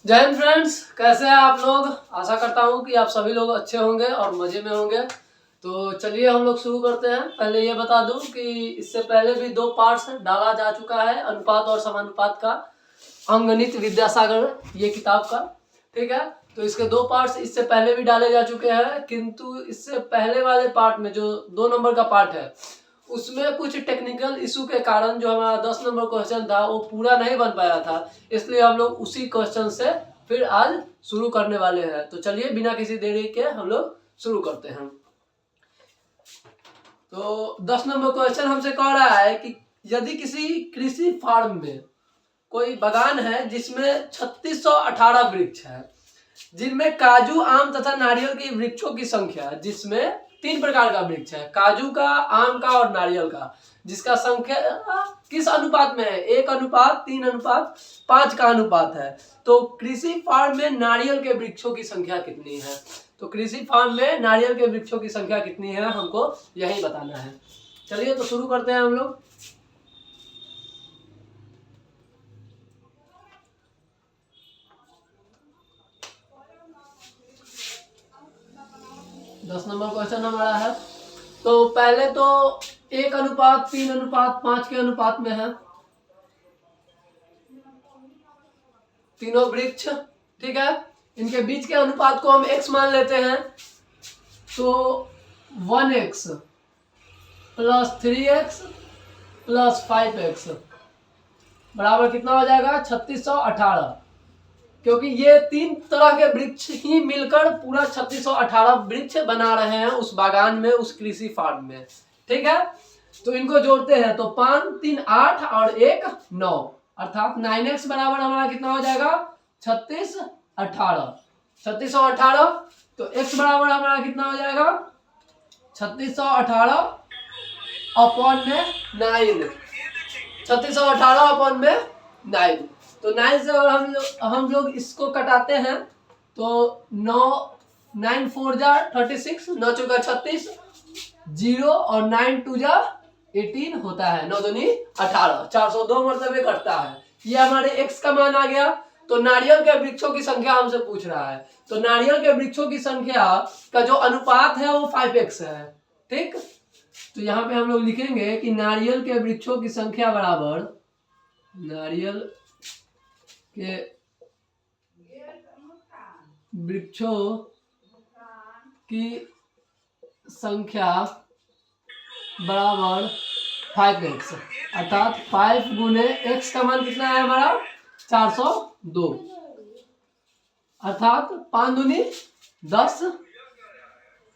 जय हिंद फ्रेंड्स, कैसे हैं आप लोग। आशा करता हूं कि आप सभी लोग अच्छे होंगे और मजे में होंगे। तो चलिए हम लोग शुरू करते हैं। पहले ये बता दूं कि इससे पहले भी 2 पार्ट्स डाला जा चुका है, अनुपात और समानुपात का, अंगणित विद्यासागर ये किताब का। ठीक है, तो इसके 2 पार्ट्स इससे पहले भी डाले जा चुके हैं, किंतु इससे पहले वाले पार्ट में जो 2 नंबर का पार्ट है उसमें कुछ टेक्निकल इशू के कारण जो हमारा 10 नंबर क्वेश्चन था वो पूरा नहीं बन पाया था, इसलिए हम लोग उसी क्वेश्चन से फिर आज शुरू करने वाले हैं। तो चलिए बिना किसी देरी के हम लोग शुरू करते हैं। तो 10 नंबर क्वेश्चन हमसे कह रहा है कि यदि किसी कृषि फार्म में कोई बागान है जिसमें 3618 वृक्ष है, जिनमें काजू, आम तथा नारियल की वृक्षों की संख्या, जिसमें 3 प्रकार का वृक्ष है, काजू का, आम का और नारियल का, जिसका संख्या किस अनुपात में है, 1:3:5 का अनुपात है। तो कृषि फार्म में नारियल के वृक्षों की संख्या कितनी है। तो कृषि फार्म में नारियल के वृक्षों की संख्या कितनी है हमको यही बताना है। चलिए तो शुरू करते हैं हम लोग। दस नंबर क्वेश्चन हमारा है। तो पहले तो 1:3:5 के अनुपात में है तीनों वृक्ष। ठीक है, इनके बीच के अनुपात को हम x मान लेते हैं। तो 1x + 3x + 5x बराबर कितना हो जाएगा, 3618। क्योंकि ये 3 तरह के वृक्ष ही मिलकर पूरा 3618 वृक्ष बना रहे हैं उस बागान में, उस कृषि फार्म में। ठीक है, तो इनको जोड़ते हैं तो 5 3 8 और 1 9, अर्थात 9x बराबर हमारा कितना हो जाएगा, 3618। 3618 तो x बराबर हमारा कितना हो जाएगा, 3618 अपॉन में 9। 3618 अपॉन में 9। तो 9 से अगर हम लोग इसको कटाते हैं तो 9 4 जा 36, 9 चौका 36, 0 और 9 2 जा 18 होता है, 9 दूनी 18, 402 मरतबे कटता है। ये हमारे x का मान आ गया। तो नारियल के वृक्षों की संख्या हमसे पूछ रहा है, तो नारियल के वृक्षों की संख्या का जो अनुपात है वो 5x है। ठीक, तो यहाँ पे हम लोग लिखेंगे कि नारियल के वृक्षों की संख्या बराबर, नारियल के वृक्षों की संख्या बराबर 5x, अर्थात 5 गुने x का मान कितना है हमारा, 402, अर्थात 5 दूनी 10।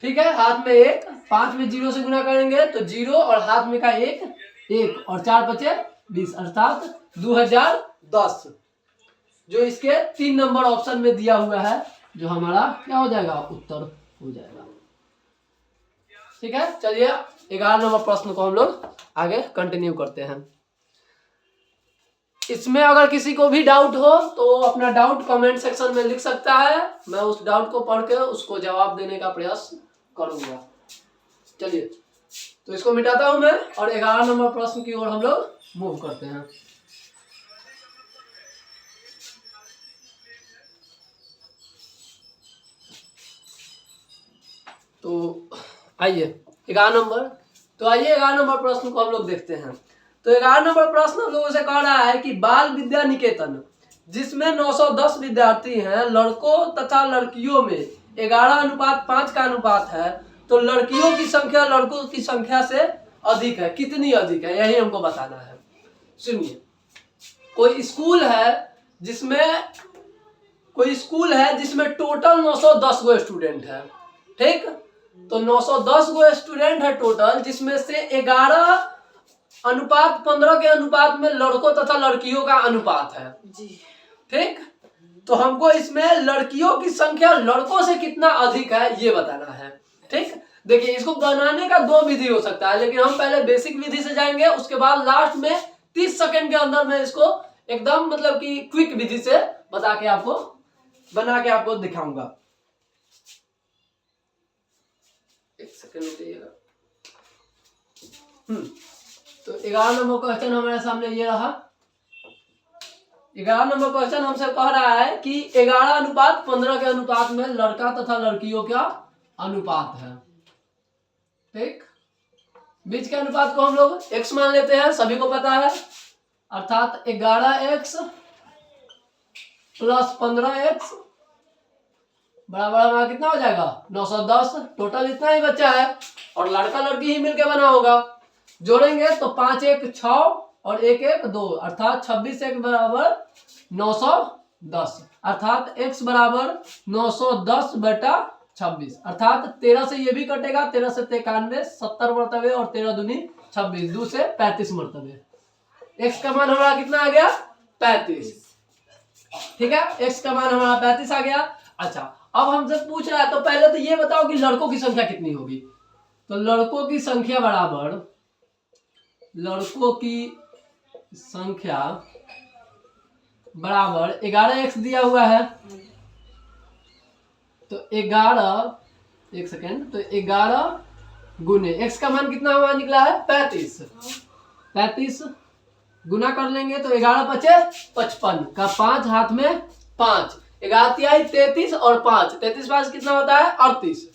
ठीक है, हाथ में 1, 5 में 0 से गुना करेंगे तो 0 और हाथ में का 1 1 और 4 बचे 20, अर्थात 2010, जो इसके 3 नंबर ऑप्शन में दिया हुआ है, जो हमारा क्या हो जाएगा, उत्तर हो जाएगा। ठीक है, चलिए 11 नंबर प्रश्न को हम लोग आगे कंटिन्यू करते हैं। इसमें अगर किसी को भी डाउट हो तो अपना डाउट कमेंट सेक्शन में लिख सकता है, मैं उस डाउट को पढ़ के उसको जवाब देने का प्रयास करूंगा। चलिए तो इसको मिटाता हूं मैं और 11 नंबर प्रश्न की ओर हम लोग मूव करते हैं। तो आइए 11 नंबर, तो आइए 11 नंबर प्रश्न को हम लोग देखते हैं। तो 11 नंबर प्रश्न हम लोगों से कह रहा है कि बाल विद्या निकेतन, जिसमें 910 विद्यार्थी हैं, लड़कों तथा लड़कियों में 11:5 का अनुपात है, तो लड़कियों की संख्या लड़कों की संख्या से अधिक है, कितनी अधिक है, यही हमको बताना है। सुनिए, कोई स्कूल है जिसमें टोटल 910 गो स्टूडेंट है। ठीक, तो 910 गो स्टूडेंट है टोटल, जिसमें से 11:15 के अनुपात में लड़कों तथा लड़कियों का अनुपात है जी। ठीक, तो हमको इसमें लड़कियों की संख्या लड़कों से कितना अधिक है ये बताना है। ठीक, देखिए इसको बनाने का 2 विधि हो सकता है, लेकिन हम पहले बेसिक विधि से जाएंगे, उसके बाद लास्ट में 30 सेकंड के अंदर में इसको एकदम मतलब कि क्विक विधि से बना के आपको दिखाऊंगा। एक सेकंड रुकिएगा। तो 11 नंबर क्वेश्चन हमारे सामने ये रहा। 11 नंबर क्वेश्चन हमसे कह रहा है कि 11:15 के अनुपात में लड़का तथा लड़कियों का अनुपात है। ठीक, बीच के अनुपात को हम लोग x मान लेते हैं, सभी को पता है, अर्थात 11x + 15x बराबर हमारा कितना हो जाएगा 910। टोटल इतना ही बच्चा है और लड़का लड़की ही मिलके बना होगा। जोड़ेंगे तो 5 1 6 और 1 1 2 अर्थात 26 1 बराबर 910 अर्थात x बराबर 910/26 अर्थात 13 से ये भी कटेगा, 13 से 93 70 मरतबे और 13 दूनी 26, 2 से 35 मरतबे। x का मान हमारा कितना आ गया 35। ठीक है, x का मान हमारा 35 आ गया। अच्छा, अब हमसे पूछ रहा है तो पहले तो ये बताओ कि लड़कों की संख्या कितनी होगी। तो लड़कों की संख्या बराबर 11x दिया हुआ है तो 11 एक सेकेंड, तो 11 गुने x का मान कितना हमारा निकला है 35 गुना कर लेंगे तो 11 पचे 55 का 5 हाथ में 5, 11 तिहाई 33 और 5 33 5 कितना होता है 38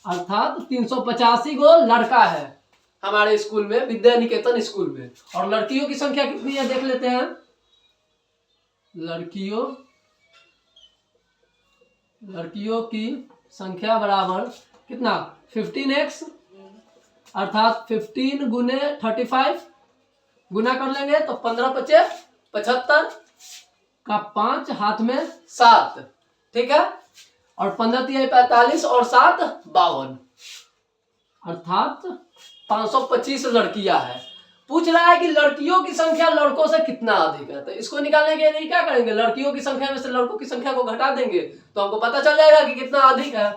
अर्थात 385 गो लड़का है हमारे स्कूल में, विद्या निकेतन स्कूल में। और लड़कियों की संख्या कितनी है देख लेते हैं। लड़कियों की संख्या बराबर कितना 15x अर्थात 15 गुने 35 गुना कर लेंगे तो 15 पचे 75 का 5 हाथ में 7। ठीक है, और 15 तिहाई 45 और 7 52 अर्थात 525 लड़कियां हैं। पूछ रहा है कि लड़कियों की संख्या लड़कों से कितना अधिक है। तो इसको निकालने के लिए क्या करेंगे, लड़कियों की संख्या में से लड़कों की संख्या को घटा देंगे तो हमको पता चल जाएगा कि कितना अधिक है।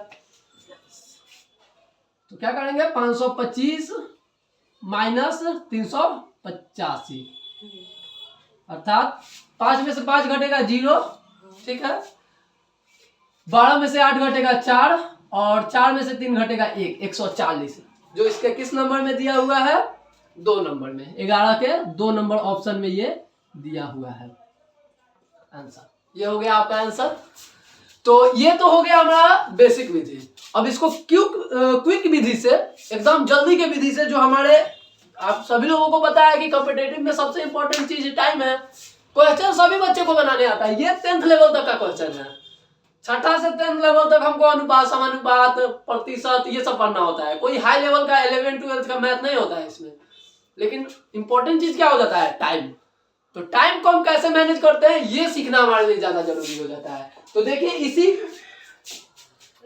तो क्या करेंगे 525 माइनस 385 अर्थात 5 में से 5 घटेगा 0। ठीक है, 12 में से 8 घटेगा 4 और 4 में से 3 घटेगा 1, 140 जो इसके किस नंबर में दिया हुआ है 2 नंबर में। 11 के 2 नंबर ऑप्शन में ये दिया हुआ है आंसर। ये हो गया आपका आंसर। तो ये तो हो गया हमारा बेसिक विधि। अब इसको क्विक विधि से, एकदम जल्दी के विधि से, जो हमारे आप सभी लोगों को पता है कि कॉम्पिटिटिव में सबसे इंपॉर्टेंट चीज टाइम है। क्वेश्चन सभी बच्चे को बनाने आता है। ये 10th लेवल तक का क्वेश्चन है। छठा से 10th लेवल तक हमको अनुपात, समानुपात, प्रतिशत ये सब पढ़ना होता है। कोई हाई लेवल का 11th 12th का मैथ नहीं होता है इसमें। लेकिन इंपॉर्टेंट चीज क्या हो जाता है टाइम। तो टाइम को हम कैसे मैनेज करते हैं ये सीखना हमारे लिए ज्यादा जरूरी हो जाता है। तो देखिए इसी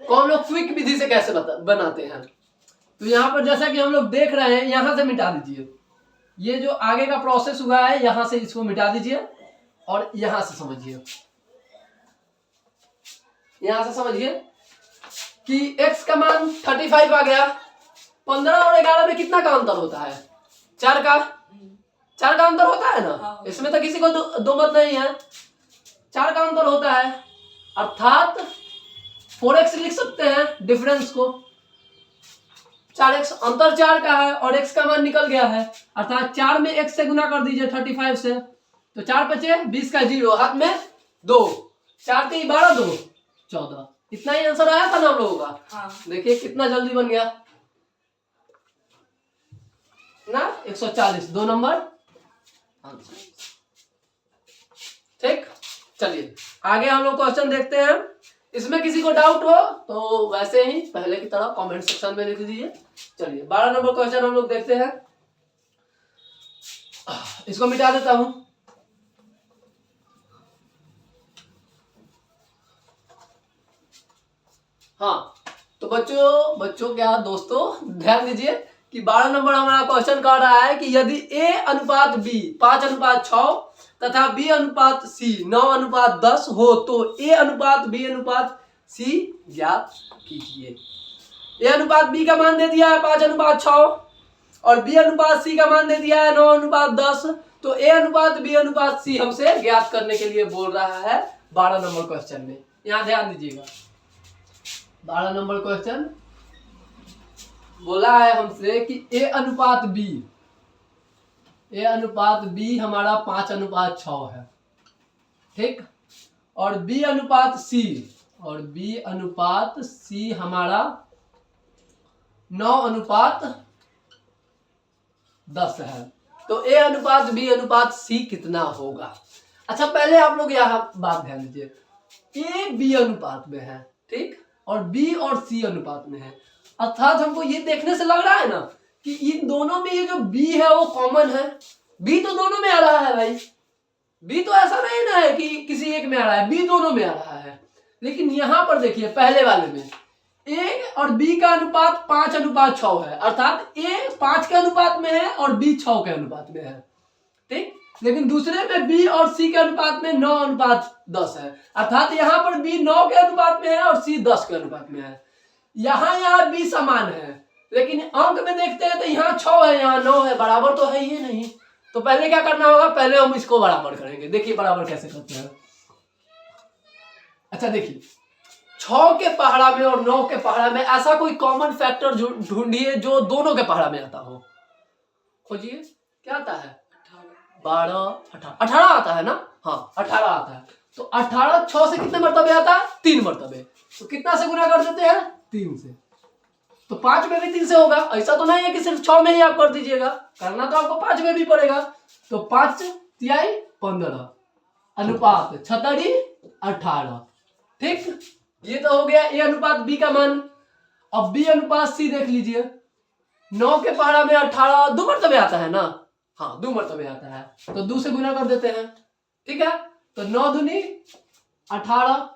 को हम लोग क्विक विधि से कैसे बनाते हैं। तो यहाँ पर जैसा कि हम लोग देख रहे हैं, यहां से मिटा दीजिए। ये जो आगे का प्रोसेस हुआ है यहां से इसको मिटा दीजिए और यहां से समझिए। यहां से समझिए कि x का मान 35 आ गया। 15 और 11 में कितना का अंतर होता है 4 का अंतर होता है ना। इसमें तो किसी को दो मत नहीं है, 4 का अंतर होता है अर्थात 4x लिख सकते हैं डिफरेंस को। 4x अंतर 4 का है और x का मान निकल गया है अर्थात 4 में x से गुना कर दीजिए 35 से तो 4 बचे 20 का 0 हाथ में 2, 4 3 12 2 14। इतना ही आंसर आया था ना हम लोगों का। हाँ। देखिए कितना जल्दी बन गया ना 140 2 नंबर आंसर। ठीक, चलिए आगे हम लोग क्वेश्चन देखते हैं। इसमें किसी को डाउट हो तो वैसे ही पहले की तरह कमेंट सेक्शन में लिख दीजिए। चलिए 12 नंबर क्वेश्चन हम लोग देखते हैं। इसको मिटा देता हूं। हाँ, तो बच्चों क्या दोस्तों ध्यान दीजिए कि 12 नंबर हमारा क्वेश्चन कह रहा है कि यदि a अनुपात b 5:6 तथा b अनुपात c 9:10 हो तो a अनुपात b अनुपात c ज्ञात कीजिए। a अनुपात b का मान दे दिया है 5:6 और b अनुपात c का मान दे दिया है 9:10। तो a अनुपात b अनुपात c हमसे ज्ञात करने के लिए बोल रहा है 12 नंबर क्वेश्चन में। यहाँ ध्यान दीजिएगा 12 नंबर क्वेश्चन बोला है हमसे कि a अनुपात b हमारा 5:6 है। ठीक। और B अनुपात C, और B अनुपात C हमारा 9 अनुपात 10 है। तो A अनुपात B अनुपात C कितना होगा? अच्छा पहले आप लोग यहाँ बात ध्यान दीजिए, A B अनुपात में है, ठीक, और B और C अनुपात में है। अर्थात हमको ये देखने से लग रहा है ना कि इन दोनों में ये जो B है वो कॉमन है। B तो दोनों में आ रहा है भाई, B तो ऐसा नहीं ना है कि किसी एक में आ रहा है, B दोनों में आ रहा है। लेकिन यहां पर देखिए पहले वाले में A और B का अनुपात 5 अनुपात 6 है, अर्थात A 5 के अनुपात में है और B 6 के अनुपात में है, ठीक। लेकिन दूसरे में B और C के अनुपात में 9 अनुपात 10 है, अर्थात यहाँ पर B 9 के अनुपात में है और C 10 के अनुपात में है। यहाँ B समान है, लेकिन अंक में देखते हैं तो यहाँ 6 है, यहाँ 9 है, बराबर तो है ही नहीं। तो पहले क्या करना होगा, पहले हम इसको बराबर करेंगे। देखिए बराबर कैसे करते हैं। अच्छा देखिए 6 के पहाड़ा में और 9 के पहाड़ा में ऐसा कोई कॉमन फैक्टर ढूंढिए जो दोनों के पहाड़ा में आता हो। खोजिए, क्या आता है? 12 18 आता है ना? हाँ 18 आता है। तो 18 6 से कितने मरतबे आता है? 3 मरतबे। तो कितना से गुना कर देते हैं? 3 से। तो 5 में भी 3 से होगा, ऐसा तो नहीं है कि सिर्फ 6 में ही आप कर दीजिएगा, करना तो आपको 5 में भी पड़ेगा। तो 5 तिहाई 15 अनुपात 76 18, ठीक। ये तो हो गया A अनुपात B का मान। अब B अनुपात C देख लीजिए, 9 के पहाड़ा में 18 2 मरतबे आता है ना? हाँ 2 मरतबे आता है, तो 2 से गुना कर देते हैं, ठीक है। तो 9 दूनी 18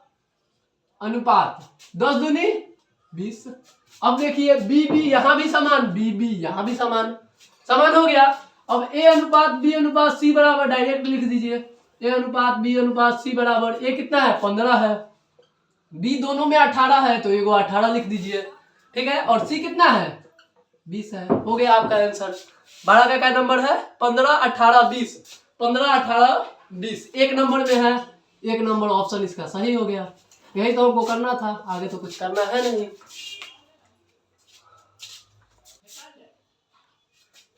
अनुपात 10 दूनी 20। अब देखिए B यहां भी समान, B यहां भी समान हो गया। अब A अनुपात B अनुपात C बराबर डायरेक्ट लिख दीजिए, A अनुपात B अनुपात C बराबर A कितना है? 15 है, B दोनों में 18 है तो एगो 18 लिख दीजिए, ठीक है। और C कितना है? 20 है। हो गया आपका आंसर। 12 का क्या नंबर है? 15 18 20, 15 18 20 एक नंबर में है, एक नंबर ऑप्शन इसका सही हो गया। यही तो हमको करना था, आगे तो कुछ करना है नहीं।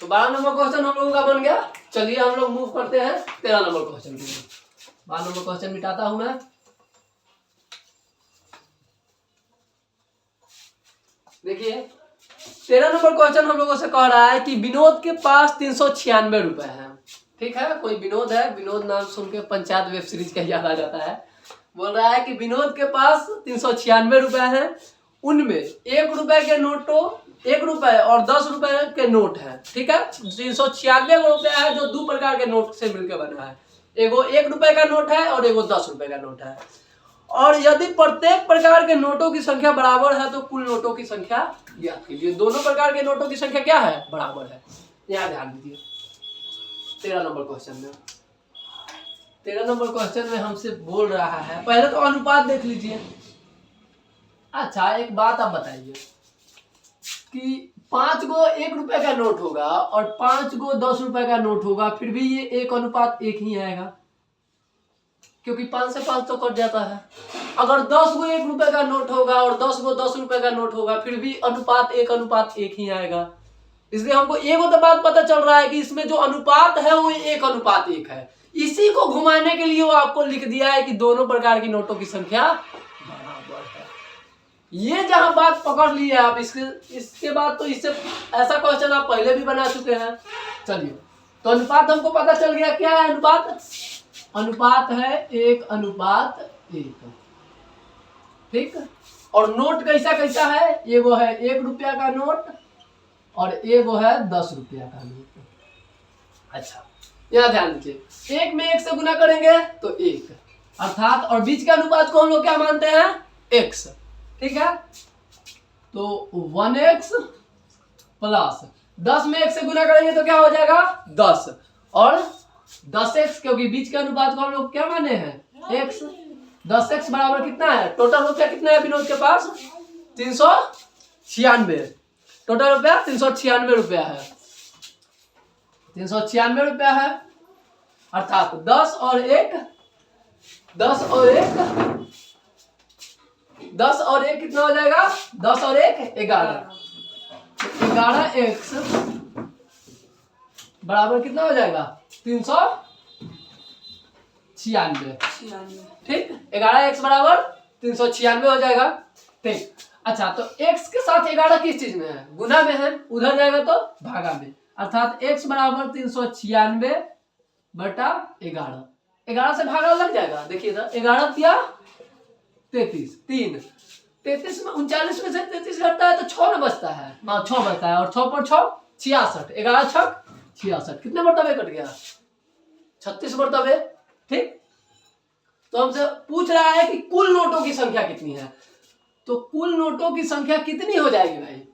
तो 12 नंबर क्वेश्चन हम लोगों का बन गया। चलिए हम लोग मूव करते हैं 13 नंबर क्वेश्चन के लिए। 12 नंबर क्वेश्चन मिटाता हूं मैं। देखिए 13 नंबर क्वेश्चन हम लोगों से कह रहा है कि विनोद के पास 396 रुपए है, ठीक है। कोई विनोद है, विनोद नाम सुन के पंचायत वेब सीरीज का याद आ जाता है। बोल रहा है कि विनोद के पास 396 रुपए है, उनमें 1 रुपए के नोटों 1 रुपए और 10 रुपए के नोट है, ठीक है। 396 रुपया है जो 2 प्रकार के नोट से मिलकर बना है, एगो 1 रुपए का नोट है और एगो 10 रुपए का नोट है। और यदि प्रत्येक प्रकार के नोटों की संख्या बराबर है तो कुल नोटों की संख्या ज्ञात कीजिए। दोनों प्रकार के नोटों की संख्या क्या है? बराबर है। यहाँ ध्यान दीजिए 13 नंबर क्वेश्चन में। 13 नंबर क्वेश्चन में हमसे बोल रहा है, पहले तो अनुपात देख लीजिए। अच्छा एक बात आप बताइए कि 5 गो 1 रुपए का नोट होगा और 5 गो 10 रुपए का नोट होगा, फिर भी ये 1 अनुपात 1 ही आएगा, क्योंकि 5 से 5 तो कट जाता है। अगर 10 गो 1 रुपए का नोट होगा और 10 गो 10 रुपए का नोट होगा, फिर भी अनुपात 1 ही आएगा। इसलिए हमको एगो तो बात पता चल रहा है कि इसमें जो अनुपात है वो 1 अनुपात 1 है। इसी को घुमाने के लिए वो आपको लिख दिया है कि दोनों प्रकार की नोटों की संख्या बराबर है। ये जहां बात पकड़ ली है आप, इसके बाद तो इससे ऐसा क्वेश्चन आप पहले भी बना चुके हैं। चलिए तो अनुपात हमको पता चल गया, क्या है अनुपात? अनुपात है 1 अनुपात 1, ठीक। और नोट कैसा कैसा है? एगो है 1 रुपया का नोट और एगो है 10 रुपया का नोट। अच्छा यहाँ ध्यान दीजिए, 1 में 1 से गुना करेंगे तो 1, अर्थात और बीच के अनुपात को हम लोग क्या मानते हैं? x, ठीक है। तो 1x प्लस 10 में 1 से गुना करेंगे तो क्या हो जाएगा? 10 और 10x, क्योंकि बीच के अनुपात को हम लोग क्या माने हैं? x। 10x बराबर कितना है? टोटल रुपया कितना है विनोद के पास? 396। टोटल रुपया 396 रुपया है, 396 रुपया है, अर्थात 10 और 1 कितना हो जाएगा? 10 और 1 11। 11x बराबर कितना हो जाएगा? 96। ठीक, 11x बराबर 396 हो जाएगा। ठीक, अच्छा तो x के साथ 11 किस चीज में है? गुना में है, उधर जाएगा तो भागा में, अर्थात x बराबर 396 बटा 11। 11 से भागा लग जाएगा, देखिए तो 11 या 33, 3 33 में 39 में से 33 घटता है तो 6 में बचता है, 6 बचता है, और 6 पर 6 66, 11 छक 66, कितने मरतबे कट गया? 36 मरतबे। ठीक, तो हमसे पूछ रहा है कि कुल नोटों की संख्या कितनी है, तो कुल नोटों की संख्या कितनी हो जाएगी भाई?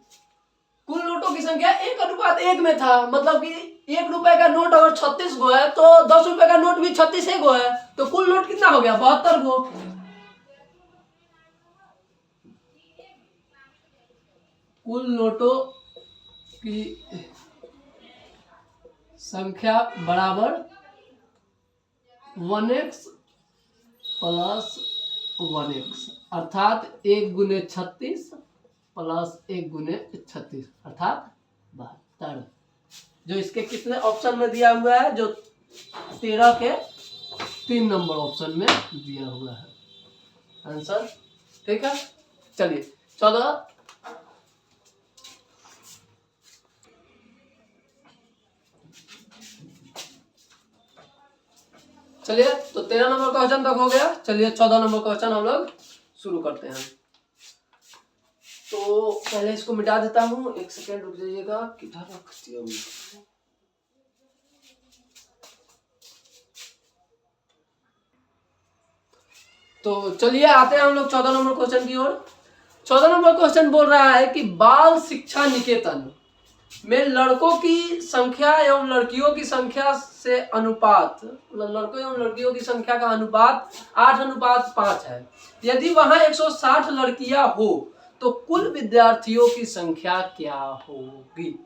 कुल नोटों की संख्या 1:1 में था, मतलब कि 1 रुपए का नोट अगर 36 गो है तो 10 रुपए का नोट भी 36 गो है, तो कुल नोट कितना हो गया? 72 गो। कुल नोटों की संख्या बराबर 1x प्लस 1x, अर्थात 1 गुने 36 प्लस 1 गुने 36, अर्थात 72। जो इसके कितने ऑप्शन में दिया हुआ है? जो 13 के 3 नंबर ऑप्शन में दिया हुआ है आंसर। ठीक है, चलिए 14। चलिए तो 13 नंबर क्वेश्चन तक हो गया। चलिए 14 नंबर क्वेश्चन हम लोग शुरू करते हैं। तो पहले इसको मिटा देता हूँ, 1 सेकेंड रुक जाइएगा, किधर रख दिया हूँ? तो चलिए आते हैं हम लोग 14 नंबर क्वेश्चन की ओर। 14 नंबर क्वेश्चन बोल रहा है कि बाल शिक्षा निकेतन में लड़कों की संख्या एवं लड़कियों की संख्या से अनुपात, मतलब लड़कों एवं लड़कियों की संख्या का अनुपात 8:5 है। यदि वहां 160 लड़कियां हो तो कुल विद्यार्थियों की संख्या क्या होगी?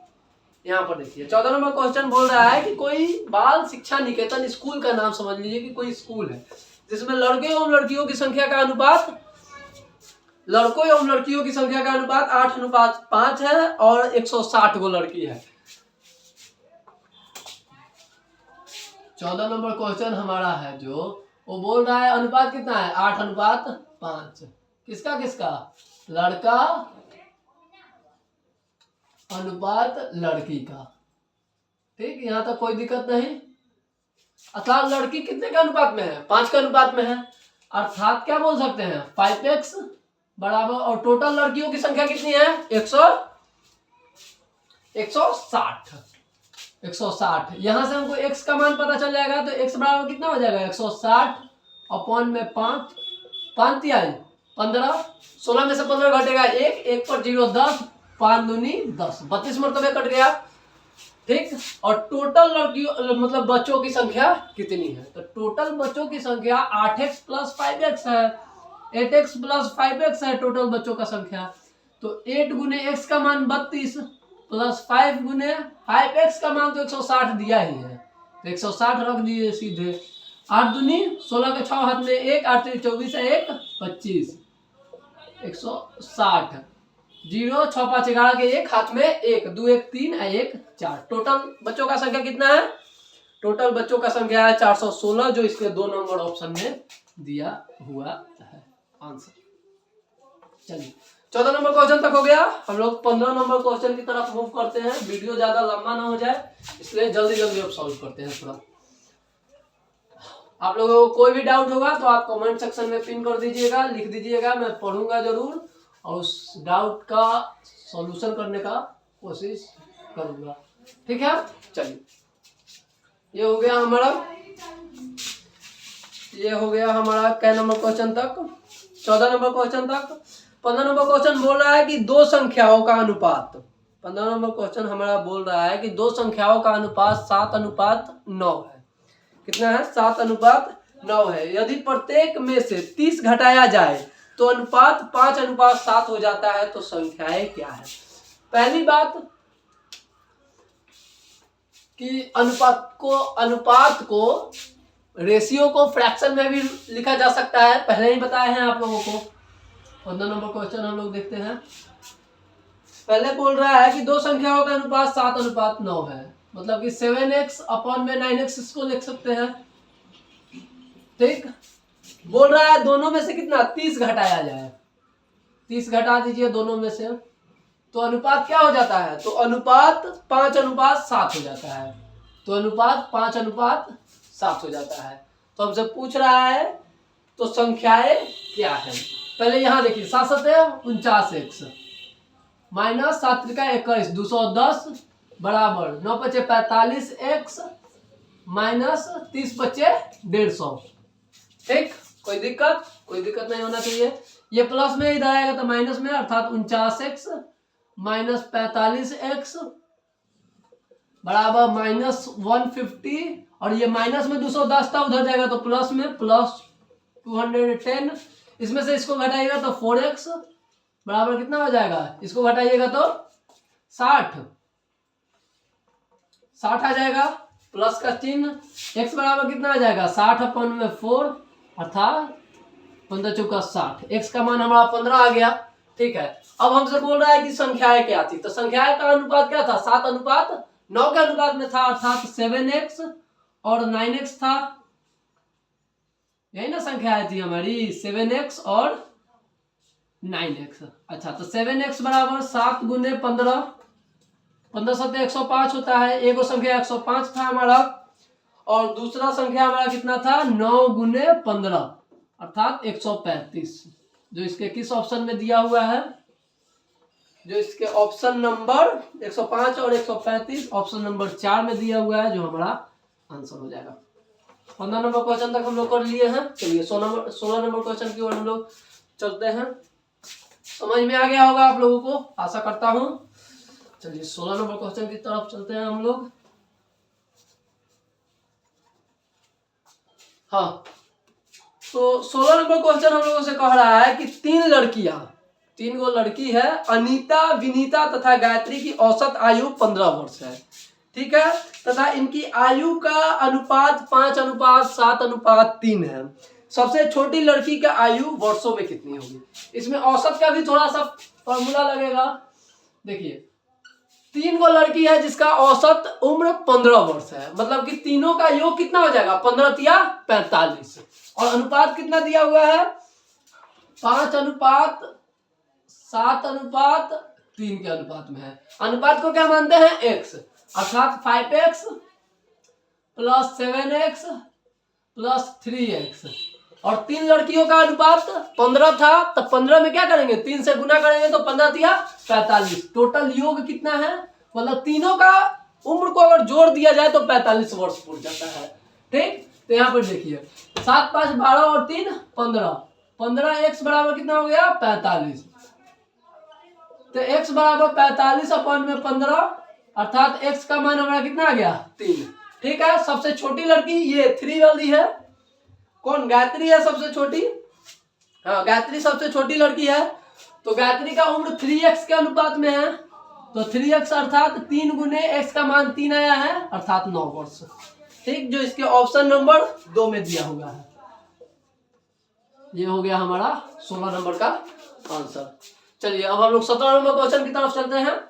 यहाँ पर देखिए 14 नंबर क्वेश्चन बोल रहा है कि कोई बाल शिक्षा निकेतन स्कूल का नाम समझ लीजिए कि कोई स्कूल है जिसमें लड़के एवं लड़कियों की संख्या का अनुपात, लड़कों एवं लड़कियों की संख्या का अनुपात 8:5 है और 160 गो लड़की है। 14 नंबर क्वेश्चन हमारा है जो वो बोल रहा है अनुपात कितना है? 8:5। किसका किसका? लड़का अनुपात लड़की का। ठीक, यहां तक कोई दिक्कत नहीं। अर्थात लड़की कितने के अनुपात में है? 5 के अनुपात में है, अर्थात क्या बोल सकते हैं? 5x बराबर, और टोटल लड़कियों की संख्या कितनी है? 160। यहां से हमको x का मान पता चल जाएगा, तो x बराबर कितना हो जाएगा? 160 अपॉन में 5, 5 तिहाई 15, 16 में से 15 घटेगा 1 पर 0 10, 5 दूनी 10, 32 मरतबे कट गया। ठीक, और टोटल लड़कियों मतलब बच्चों की संख्या कितनी है? तो टोटल बच्चों की संख्या 8x प्लस 5x है, 8x प्लस 5x है टोटल बच्चों का संख्या। तो 8 गुने x का मान 32 प्लस 5 गुने 5x का मान तो 160 दिया ही है, तो 160 रख दिए सीधे। 8 दूनी 16 के 6 हाथ में 1, 8 3 24 है 1 25, 160, 0 6 5 11 के 1 हाथ में 1, 2 1 3 1 4। टोटल बच्चों का संख्या कितना है? टोटल बच्चों का संख्या है 416, जो इसके 2 नंबर ऑप्शन में दिया हुआ है आंसर। चलिए 14 नंबर क्वेश्चन तक हो गया। हम लोग 15 नंबर क्वेश्चन की तरफ मूव करते हैं। वीडियो ज्यादा लंबा ना हो जाए इसलिए जल्दी जल्दी अब सॉल्व करते हैं थोड़ा। आप लोगों को कोई भी डाउट होगा तो आप कमेंट सेक्शन में पिन कर दीजिएगा, लिख दीजिएगा, मैं पढ़ूंगा जरूर और उस डाउट का सॉल्यूशन करने का कोशिश करूंगा। ठीक है, चलिए ये हो गया हमारा कै नंबर क्वेश्चन तक? 14 नंबर क्वेश्चन तक। 15 नंबर क्वेश्चन बोल रहा है कि दो संख्याओं का अनुपात, 15 नंबर क्वेश्चन हमारा बोल रहा है कि दो संख्याओं का अनुपात 7:9 है। कितना है? 7:9 है। यदि प्रत्येक में से 30 घटाया जाए तो अनुपात 5:7 हो जाता है, तो संख्याएं क्या है? पहली बात कि अनुपात को रेशियो को फ्रैक्शन में भी लिखा जा सकता है, पहले ही बताए हैं आप लोगों को। 15 नंबर क्वेश्चन हम लोग देखते हैं। पहले बोल रहा है कि दो संख्याओं का अनुपात 7:9 है, मतलब कि 7x अपॉन में 9x इसको लिख सकते हैं। ठीक, बोल रहा है दोनों में से कितना 30 घटाया जाए, 30 घटा दीजिए दोनों में से, तो अनुपात क्या हो जाता है, तो अनुपात 5:7 हो जाता है, तो अनुपात 5:7 हो जाता है। तो हमसे पूछ रहा है तो संख्याएं क्या है, पहले यहां देखिए 7×49x माइनस 7×21 210 बराबर 9×45x माइनस 30×150। ठीक, कोई दिक्कत नहीं होना चाहिए। ये प्लस में इधर आएगा तो माइनस में, अर्थात 49x माइनस 45x बराबर माइनस 150, और ये माइनस में 210 था, उधर जाएगा तो प्लस में प्लस 210। इसमें से इसको घटाइएगा तो 4x बराबर कितना हो जाएगा, इसको घटाइएगा तो 60 आ जाएगा, प्लस का चिन्ह, x बराबर कितना आ जाएगा 60/4 अर्थात 15×4 = 60। x का मान हमारा 15 आ गया। ठीक है, अब हमसे बोल रहा है कि संख्याएं क्या थी, तो संख्याएं का अनुपात क्या था, 7:9 के अनुपात में था, अर्थात 7x और 9x था, यही ना संख्याएं थी हमारी 7x और 9x। अच्छा, तो 7x बराबर 7 × 15, 15 7 105 होता है, एक और संख्या 105 था हमारा, और दूसरा संख्या हमारा कितना था 9 × 15 अर्थात 135, जो इसके किस ऑप्शन में दिया हुआ है, जो इसके ऑप्शन नंबर 105 और 135 ऑप्शन नंबर 4 में दिया हुआ है, जो हमारा आंसर हो जाएगा। 15 नंबर क्वेश्चन तक हम लोग कर लिए हैं। चलिए 16 नंबर क्वेश्चन की ओर हम लोग चलते हैं। समझ में आ गया होगा आप लोगों को, आशा करता हूं। चलिए 16 नंबर क्वेश्चन की तरफ चलते हैं हम लोग। हाँ, तो 16 नंबर क्वेश्चन हम लोगों से कह रहा है कि 3 गो लड़की है, अनीता, विनीता तथा गायत्री की औसत आयु 15 वर्ष है। ठीक है, तथा इनकी आयु का अनुपात 5:7:3 है। सबसे छोटी लड़की का आयु वर्षों में कितनी होगी। इसमें औसत का भी थोड़ा सा फॉर्मूला लगेगा। देखिए 3 गो लड़की है जिसका औसत उम्र 15 वर्ष है, मतलब कि तीनों का योग कितना हो जाएगा 15×45, और अनुपात कितना दिया हुआ है 5:7:3 के अनुपात में है। अनुपात को क्या मानते हैं x, अर्थात 5x + 7x + 3x, और 3 लड़कियों का अनुपात 15 था, तो 15 में क्या करेंगे 3 से गुना करेंगे तो 15×3 = 45। टोटल योग कितना है, मतलब तीनों का उम्र को अगर जोड़ दिया जाए तो 45 वर्ष पूर जाता है। ठीक, तो यहाँ पर देखिए 7 5 12 और 3 15, 15x बराबर कितना हो गया 45, तो x बराबर 45/15 अर्थात x का मान हमारा कितना आ गया 3। ठीक है, सबसे छोटी लड़की ये 3 वाली है, कौन गायत्री है सबसे छोटी, हाँ गायत्री सबसे छोटी लड़की है, तो गायत्री का उम्र 3x के अनुपात में है, तो 3x अर्थात 3 × x का मान 3 आया है, अर्थात 9 वर्ष। ठीक, जो इसके ऑप्शन नंबर 2 में दिया हुआ है। ये हो गया हमारा 16 नंबर का आंसर। चलिए अब हम लोग 17 नंबर क्वेश्चन की तरफ चलते हैं।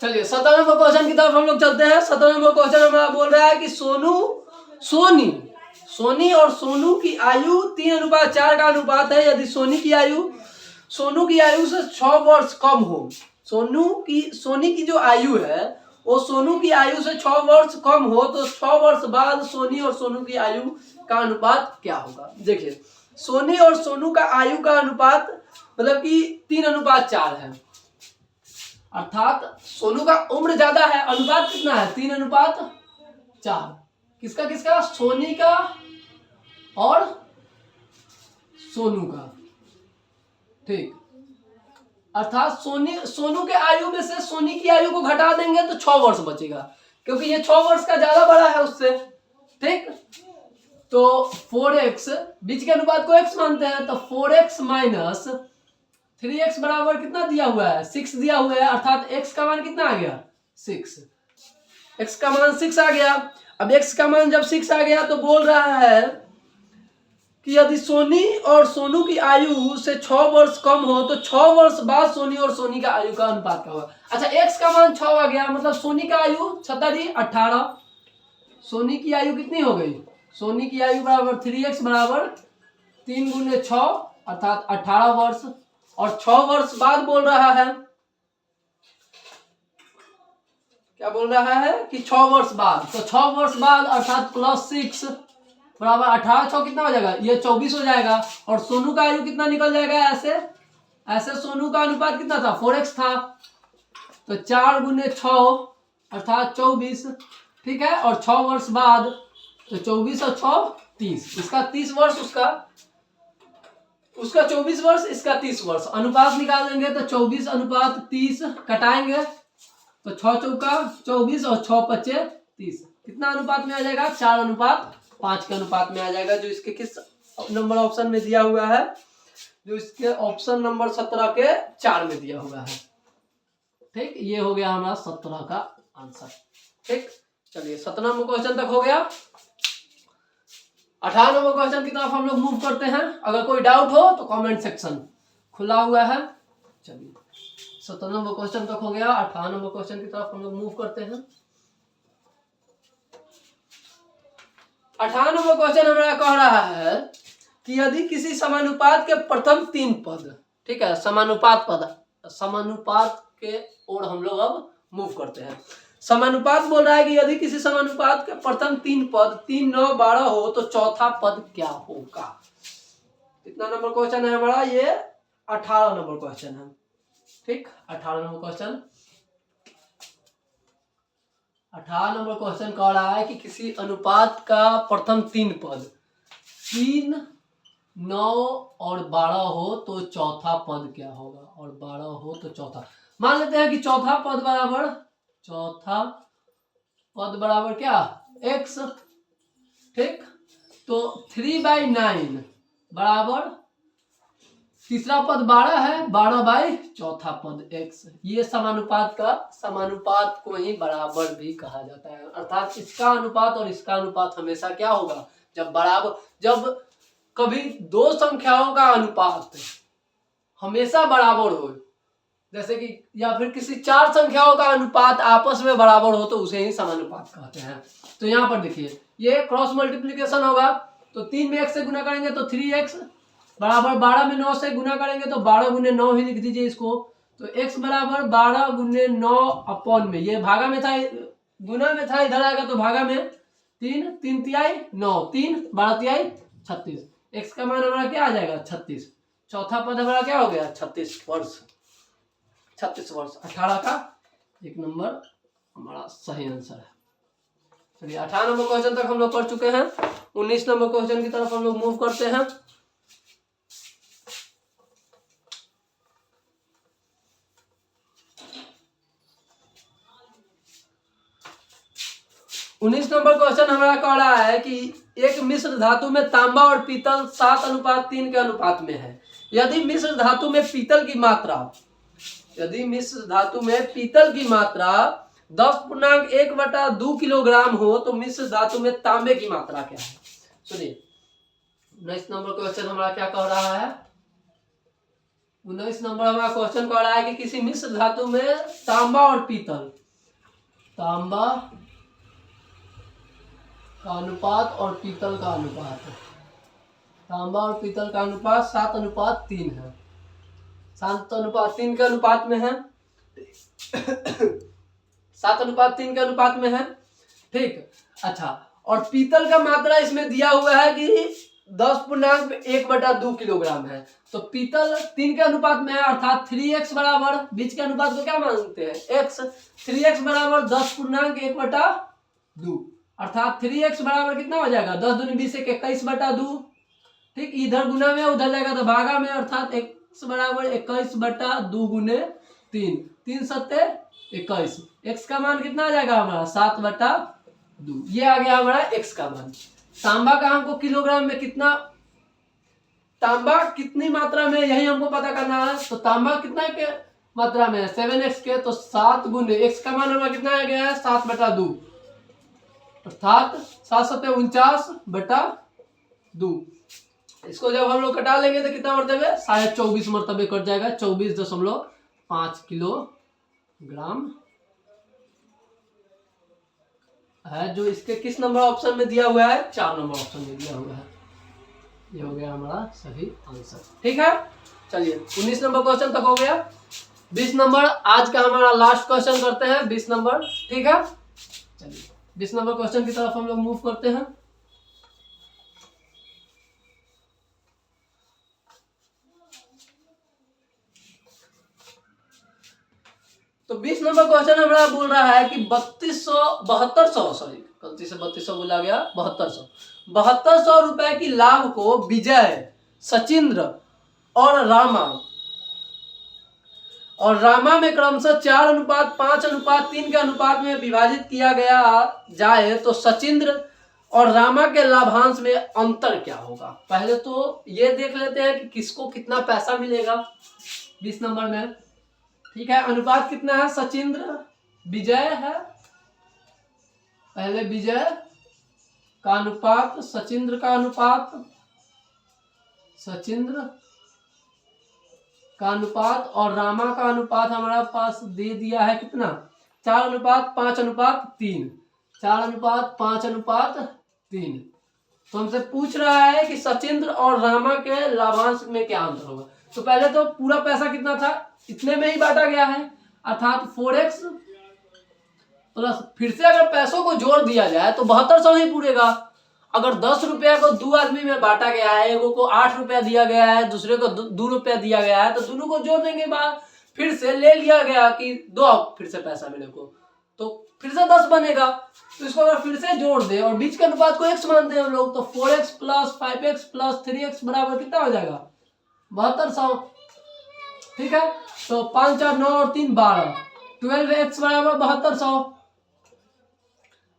चलिए 17 नंबर क्वेश्चन की तरफ हम लोग चलते हैं। 17 नंबर क्वेश्चन हमारा बोल रहा है कि सोनी और सोनू की आयु 3:4 का अनुपात है। यदि सोनी की आयु से 6 वर्ष कम हो, सोनी की जो आयु है वो सोनू की आयु से 6 वर्ष कम हो, तो 6 वर्ष बाद सोनी और सोनू की आयु का अनुपात क्या होगा। देखिए सोनी और सोनू का आयु का अनुपात मतलब कि 3:4 है, अर्थात सोनू का उम्र ज्यादा है, अनुपात कितना है 3:4। किसका सोनी का और सोनू का। ठीक, अर्थात सोनू के आयु में से सोनी की आयु को घटा देंगे तो 6 वर्ष बचेगा, क्योंकि ये 6 वर्ष का ज्यादा बड़ा है उससे। ठीक, तो 4x बीच के अनुपात को x मानते हैं, तो 4x - 3x बराबर कितना दिया हुआ है 6 दिया हुआ है, अर्थात x का मान कितना आ गया 6। x का मान 6 आ गया। अब x का मान जब 6 आ गया तो बोल रहा है कि यदि सोनी और सोनू की आयु से 6 वर्ष कम हो तो 6 वर्ष बाद सोनी और सोनी का आयु का अनुपात क्या होगा। अच्छा, x का मान 6 आ गया, मतलब सोनी का आयु 18। सोनी की आयु कितनी हो गई, सोनी की आयु बराबर 3x बराबर 3 गुने 6 अर्थात 18 वर्ष। और 6 वर्ष बाद बोल रहा है, क्या बोल रहा है कि 6 वर्ष बाद, तो 6 वर्ष बाद अर्थात +6 बराबर 18 6 कितना हो जाएगा, ये 24 हो जाएगा। और सोनू का आयु कितना निकल जाएगा, ऐसे सोनू का अनुपात कितना था, 4x था, तो 4 गुने 6 अर्थात 24, ठीक है। और 6 वर्ष बाद तो 24 और 6 30, इसका 30 वर्ष, उसका 24 वर्ष, इसका 30 वर्ष। अनुपात निकाल देंगे तो 24 अनुपात 30 कटाएंगे तो 6 चौका 24 और 6 पचे 30, कितना अनुपात में आ जाएगा, 4 अनुपात 5 के अनुपात में आ जाएगा, जो इसके किस नंबर ऑप्शन में दिया हुआ है, जो इसके ऑप्शन नंबर 17 के 4 में दिया हुआ है। ठीक, ये हो गया हमारा 17 का आंसर। ठीक, चलिए 17 नंबर क्वेश्चन तक हो गया। 18 नंबर क्वेश्चन की तरफ हम लोग मूव करते हैं। अगर कोई डाउट हो तो कमेंट सेक्शन खुला हुआ है। चलिए 17 नंबर क्वेश्चन तक हो गया। 18 नंबर क्वेश्चन की तरफ हम लोग मूव करते हैं। 18 नंबर क्वेश्चन हमारा कह रहा है कि यदि किसी समानुपात के प्रथम 3 पद, ठीक है, समानुपात के ओर हम लोग अब मूव करते हैं। समानुपात बोल रहा है कि यदि किसी समानुपात के प्रथम 3 पद 3, 9, 12 हो तो चौथा पद क्या होगा। कितना नंबर क्वेश्चन है हमारा, ये 18 नंबर क्वेश्चन है। ठीक, 18 नंबर क्वेश्चन, 18 नंबर क्वेश्चन कह रहा है कि किसी अनुपात का प्रथम 3 पद 3, 9 और 12 हो तो चौथा पद क्या होगा, और 12 हो तो चौथा, मान लेते हैं कि चौथा पद बराबर क्या, x। ठीक, तो 3/9 बराबर तीसरा पद 12 है, 12 बाई चौथा पद x। ये समानुपात को ही बराबर भी कहा जाता है, अर्थात इसका अनुपात और इसका अनुपात हमेशा क्या होगा, जब कभी दो संख्याओं का अनुपात हमेशा बराबर हो, जैसे कि या फिर किसी 4 संख्याओं का अनुपात आपस में बराबर हो तो उसे ही समानुपात कहते हैं। तो यहाँ पर देखिए, ये क्रॉस मल्टीप्लीकेशन होगा, तो 3 में x से गुना करेंगे तो 3x बराबर 12 में 9 से गुना करेंगे तो 12 गुने 9 ही लिख दीजिए इसको। तो x बराबर 12 गुने 9 अपॉन में, ये भागा में था, गुना में था, इधर आएगा तो भागा में 3, 3 तिहाई 9, 3 12 तिहाई 36, x का मान हमारा क्या आ जाएगा 36। चौथा पद हमारा क्या हो गया 36 वर्ष। 18 का 1 नंबर हमारा सही आंसर है। चलिए 18 नंबर क्वेश्चन तक हम लोग कर चुके हैं। 19 नंबर क्वेश्चन की तरफ हम लोग मूव करते हैं। उन्नीस नंबर क्वेश्चन हमारा कह रहा है कि एक मिश्र धातु में तांबा और पीतल 7:3 के अनुपात में है। यदि मिश्र धातु में पीतल की मात्रा 10.1/2 किलोग्राम हो तो मिश्र धातु में तांबे की मात्रा क्या है। सुनिए 19 नंबर क्वेश्चन हमारा क्या कह रहा है। 19 नंबर हमारा क्वेश्चन कह रहा है कि किसी मिश्र धातु में तांबा और पीतल, तांबा का अनुपात और पीतल का अनुपात, तांबा और पीतल का अनुपात 7:3 है, 7:3 के अनुपात में है। 7:3 के अनुपात में है। ठीक, अच्छा, और पीतल का मात्रा इसमें दिया हुआ है कि 10.1/2 किलोग्राम है। तो पीतल 3 के अनुपात में है, अर्थात 3x बराबर, बीच के अनुपात को क्या मानते हैं x, 3x बराबर 10.1/2, अर्थात 3x बराबर कितना हो जाएगा 10 दूनी 20 21/2। ठीक, इधर गुना में उधर जाएगा तो भागा में, अर्थात x बराबर 21/2 गुने 3, 3 सत्ते 21, x का मान कितना आ जाएगा हमारा 7/2। ये आ गया हमारा x का मान। तांबा का हमको किलोग्राम में कितना, तांबा कितनी मात्रा में, यही हमको पता करना है। तो तांबा कितना के मात्रा में है 7x के, तो 7 गुने x का मान हमारा कितना आ गया है 7/2, अर्थात 7 सत्ते 49/2। इसको जब हम लोग कटा लेंगे तो कितना मरतबे, शायद 24 मरतबे कट जाएगा, 24.5 किलोग्राम है, जो इसके किस नंबर ऑप्शन में दिया हुआ है, 4 नंबर ऑप्शन में दिया हुआ है। ये हो गया हमारा सही आंसर। ठीक है, चलिए 19 नंबर क्वेश्चन तक हो गया। 20 नंबर आज का हमारा लास्ट क्वेश्चन करते हैं, 20 नंबर। ठीक है, चलिए 20 नंबर क्वेश्चन की तरफ हम लोग मूव करते हैं। तो 20 नंबर क्वेश्चन हमारा बोल रहा है कि 7200 सॉरी गलती से 3200 बोला गया, 7200 रुपए की लाभ को विजय, सचिंद्र और रामा में क्रमशः 4:5:3 के अनुपात में विभाजित किया गया जाए तो सचिंद्र और रामा के लाभांश में अंतर क्या होगा। पहले तो ये देख लेते हैं कि किसको कितना पैसा मिलेगा 20 नंबर में। ठीक है, अनुपात कितना है, सचिंद्र विजय है, पहले विजय का अनुपात, सचिंद्र का अनुपात, सचिंद्र का अनुपात और रामा का अनुपात हमारे पास दे दिया है कितना, 4:5:3, 4:5:3। तो हमसे पूछ रहा है कि सचिंद्र और रामा के लाभांश में क्या अंतर होगा। तो पहले तो पूरा पैसा कितना था, इतने में ही बांटा गया है, अर्थात 4x प्लस, फिर से अगर पैसों को जोड़ दिया जाए तो 7200 ही पूरेगा। अगर 10 रुपया को 2 आदमी में बांटा गया है, एगो को 8 रुपया दिया गया है, दूसरे को 2 रुपया दिया गया है, तो दोनों को जोड़ने के बाद फिर से ले लिया गया कि 2 फिर से पैसा मेरे को, तो फिर से 10 बनेगा। तो इसको अगर फिर से जोड़ दे और बीच के अनुपात को x मानते हैं हम लोग, तो 4x plus 5x plus 3x बराबर कितना हो जाएगा, 7200। ठीक है, तो 5 4 9 और 3 12, 12x बराबर 7200,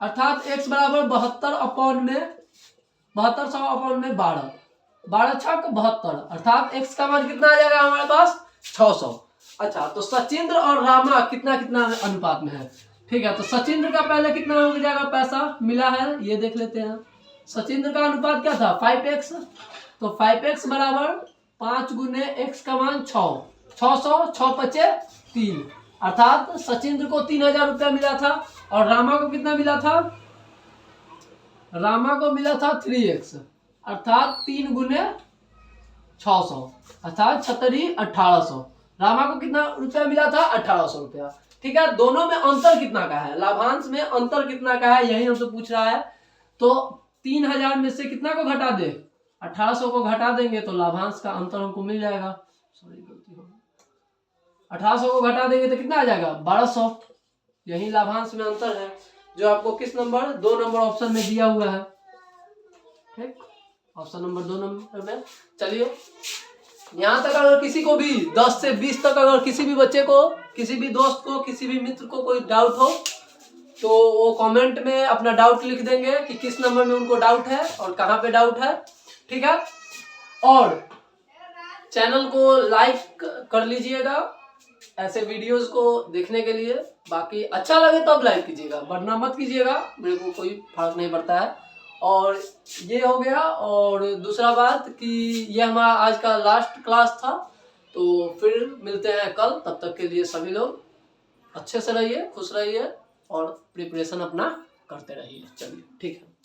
अर्थात x बराबर 72/12, 12 छक 72, अर्थात x का मान कितना आ जाएगा हमारे पास, 600। अच्छा, तो सचिंद्र और रामा कितना कितना अनुपात में है। ठीक है, तो सचिंद्र का पहले कितना हो जाएगा पैसा मिला है, ये देख लेते हैं। सचिंद्र का अनुपात क्या था, 5x, तो 5x बराबर 5 गुने x का मान 6, 600, 6×5 = 3, अर्थात सचिंद्र को 3000 रुपया मिला था और रामा को कितना मिला था, रामा को मिला था 3x, अर्थात 3 गुने 600, अर्थात 1800। रामा को कितना रुपया मिला था, 1800 रुपया। ठीक है, दोनों में अंतर कितना का है, लाभांश में अंतर कितना का है, यही हमसे पूछ रहा है। तो 3000 में से कितना को घटा दे, 1800 को घटा देंगे तो लाभांश का अंतर हमको मिल जाएगा। सॉरी गलती हो गई, 1800 को घटा देंगे तो कितना आ जाएगा, 1200। यही लाभांश में अंतर है जो आपको किस नंबर, 2 नंबर ऑप्शन में दिया हुआ है। ठीक, ऑप्शन नंबर 2 नंबर में। चलिए, यहाँ तक अगर किसी को भी 10 से 20 तक अगर किसी भी बच्चे को, किसी भी दोस्त को, किसी भी मित्र को कोई डाउट हो तो वो कमेंट में अपना डाउट लिख देंगे कि किस नंबर में उनको डाउट है और कहाँ पे डाउट है। ठीक है, और चैनल को लाइक कर लीजिएगा ऐसे वीडियोस को देखने के लिए। बाकी अच्छा लगे तब लाइक कीजिएगा, वरना मत कीजिएगा, मेरे को कोई फर्क नहीं पड़ता है। और ये हो गया। और दूसरा बात कि ये हमारा आज का लास्ट क्लास था, तो फिर मिलते हैं कल। तब तक के लिए सभी लोग अच्छे से रहिए, खुश रहिए और प्रिपरेशन अपना करते रहिए। चलिए, ठीक है।